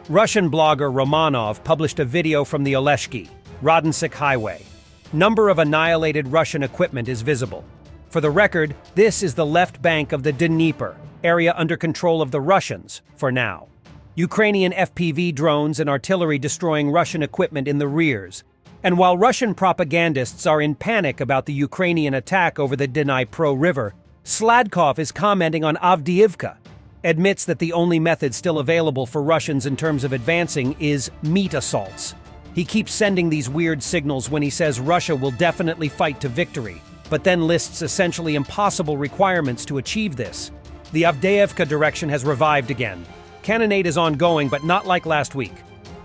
Russian blogger Romanov published a video from the Oleshki, Radensk Highway. Number of annihilated Russian equipment is visible. For the record, this is the left bank of the Dnieper, area under control of the Russians, for now. Ukrainian FPV drones and artillery destroying Russian equipment in the rears. And while Russian propagandists are in panic about the Ukrainian attack over the Dnipro River, Sladkov is commenting on Avdiivka, admits that the only method still available for Russians in terms of advancing is meat assaults. He keeps sending these weird signals when he says Russia will definitely fight to victory, but then lists essentially impossible requirements to achieve this. The Avdiivka direction has revived again. Cannonade is ongoing, but not like last week.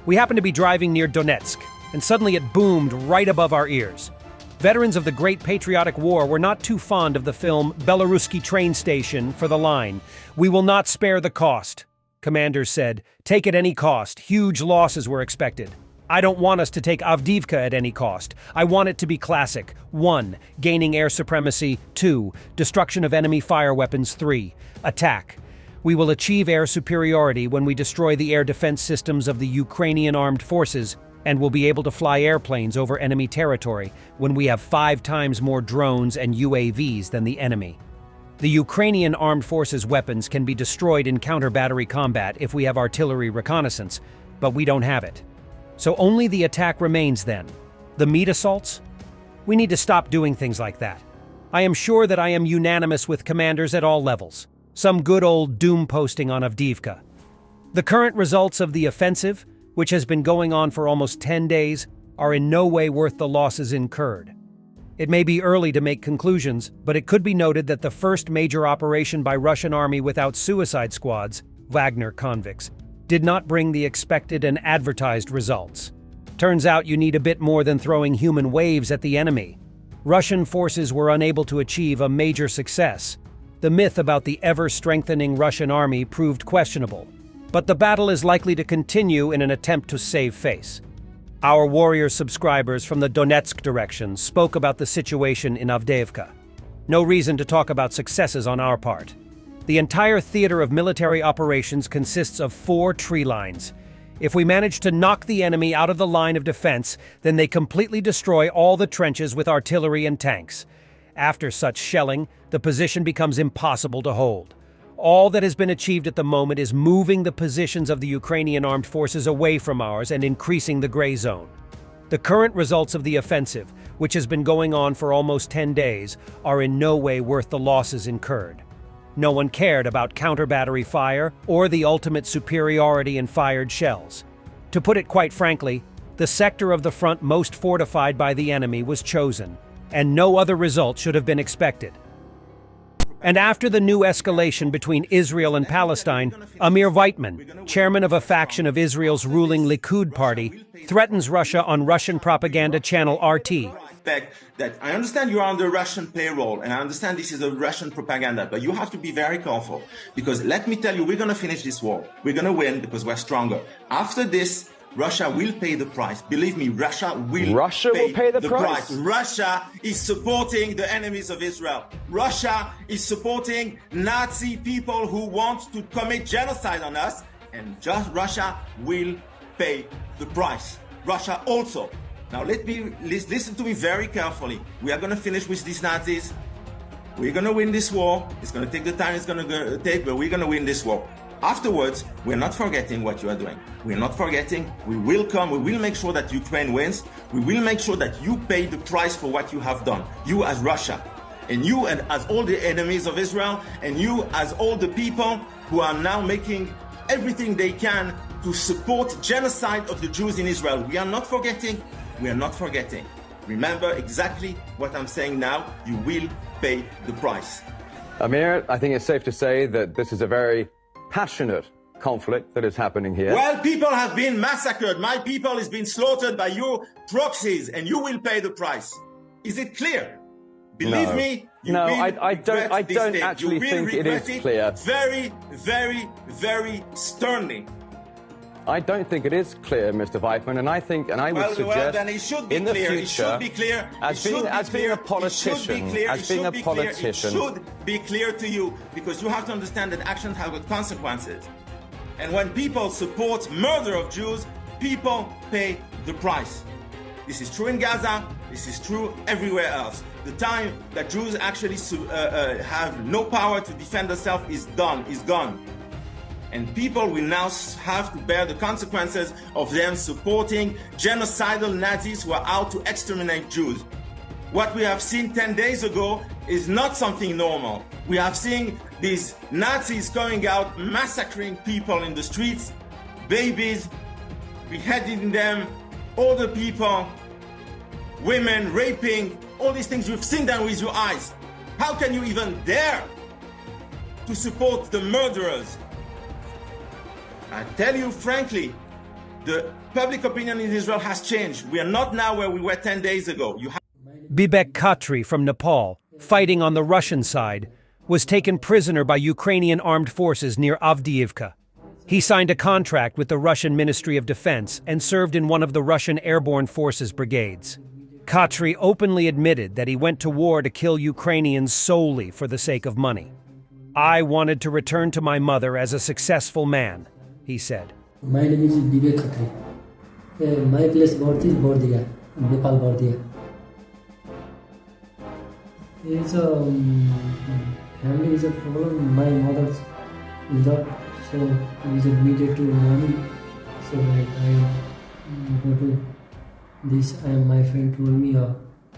We happen to be driving near Donetsk, and suddenly it boomed right above our ears. Veterans of the Great Patriotic War were not too fond of the film Belaruski Train Station for the line, "We will not spare the cost." Commanders said, "Take at any cost, huge losses were expected." I don't want us to take Avdiivka at any cost. I want it to be classic. 1. Gaining air supremacy. 2. Destruction of enemy fire weapons. 3. Attack. We will achieve air superiority when we destroy the air defense systems of the Ukrainian armed forces, and will be able to fly airplanes over enemy territory when we have 5 times more drones and UAVs than the enemy. The Ukrainian armed forces' weapons can be destroyed in counter-battery combat if we have artillery reconnaissance, but we don't have it. So only the attack remains then. The meat assaults? We need to stop doing things like that. I am sure that I am unanimous with commanders at all levels. Some good old doom posting on Avdiivka. The current results of the offensive, which has been going on for almost 10 days, are in no way worth the losses incurred. It may be early to make conclusions, but it could be noted that the first major operation by Russian army without suicide squads, Wagner convicts, did not bring the expected and advertised results. Turns out you need a bit more than throwing human waves at the enemy. Russian forces were unable to achieve a major success. The myth about the ever-strengthening Russian army proved questionable. But the battle is likely to continue in an attempt to save face. Our warrior subscribers from the Donetsk direction spoke about the situation in Avdiivka. No reason to talk about successes on our part. The entire theater of military operations consists of 4 tree lines. If we manage to knock the enemy out of the line of defense, then they completely destroy all the trenches with artillery and tanks. After such shelling, the position becomes impossible to hold. All that has been achieved at the moment is moving the positions of the Ukrainian armed forces away from ours and increasing the gray zone. The current results of the offensive, which has been going on for almost 10 days, are in no way worth the losses incurred. No one cared about counter-battery fire or the ultimate superiority in fired shells. To put it quite frankly, the sector of the front most fortified by the enemy was chosen, and no other result should have been expected. And after the new escalation between Israel and Palestine, Amir Weitman, chairman of a faction of Israel's ruling Likud party, threatens Russia on Russian propaganda channel RT. That I understand you're under Russian payroll, and I understand this is a Russian propaganda, but you have to be very careful, because let me tell you, we're going to finish this war. We're going to win because we're stronger. After this, Russia will pay the price. Believe me, Russia will pay the price. Russia is supporting the enemies of Israel. Russia is supporting Nazi people who want to commit genocide on us, and just Russia will pay the price. Russia also. Now listen to me very carefully. We are going to finish with these Nazis. We're going to win this war. It's going to take the time it's going to take, but we're going to win this war. Afterwards, we're not forgetting what you are doing. We're not forgetting. We will come. We will make sure that Ukraine wins. We will make sure that you pay the price for what you have done. You as Russia, and you and as all the enemies of Israel, and you as all the people who are now making everything they can to support genocide of the Jews in Israel. We are not forgetting. We are not forgetting. Remember exactly what I'm saying now. You will pay the price. Amir, I think it's safe to say that this is a very passionate conflict that is happening here. Well, people have been massacred. My people has been slaughtered by your proxies, and you will pay the price. Is it clear? Believe me, you will I don't actually think it is clear. Very, very, very sternly. I don't think it is clear, Mr. Weitman, and I would suggest then it should be in the clear. future, it should be clear. as being a politician, it should be clear to you, because you have to understand that actions have consequences. And when people support murder of Jews, people pay the price. This is true in Gaza, this is true everywhere else. The time that Jews actually have no power to defend themselves is done, is gone. And people will now have to bear the consequences of them supporting genocidal Nazis who are out to exterminate Jews. What we have seen 10 days ago is not something normal. We have seen these Nazis going out massacring people in the streets, babies, beheading them, older people, women, raping, all these things. You've seen them with your eyes. How can you even dare to support the murderers? I tell you frankly, the public opinion in Israel has changed. We are not now where we were 10 days ago. Bibek Khatri from Nepal, fighting on the Russian side, was taken prisoner by Ukrainian armed forces near Avdiivka. He signed a contract with the Russian Ministry of Defense and served in one of the Russian Airborne Forces brigades. Khatri openly admitted that he went to war to kill Ukrainians solely for the sake of money. "I wanted to return to my mother as a successful man," he said. My name is Bibek Khatri. My place birth is Bordia, Nepal Bordia. It's a family is a problem. My mother's job, so is admitted to money. So I go to this. My friend told me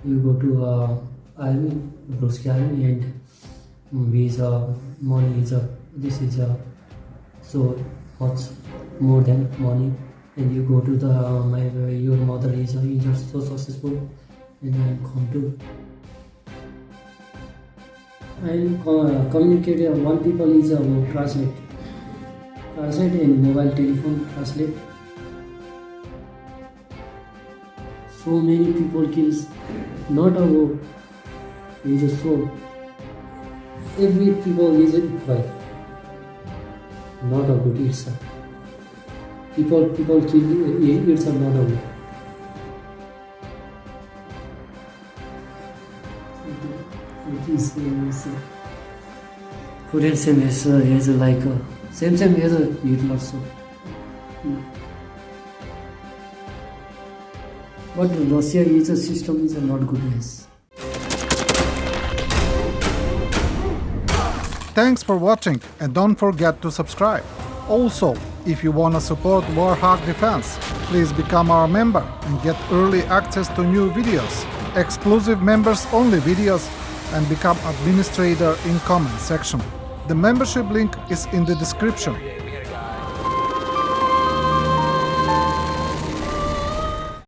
you go to army, Russian army, and visa money is this is so much more than money. And you go to the your mother is so successful, and I come to. And communicate one people is translate and mobile telephone translate. So many people kills, not about is a so every people is equal, not about it's people kill it's not about. Korean same is like same as Hitler so. But Russia is a system is not good as. Thanks for watching and don't forget to subscribe. Also, if you want to support Warthog Defense, please become our member and get early access to new videos, exclusive members only videos, and become administrator in comment section. The membership link is in the description.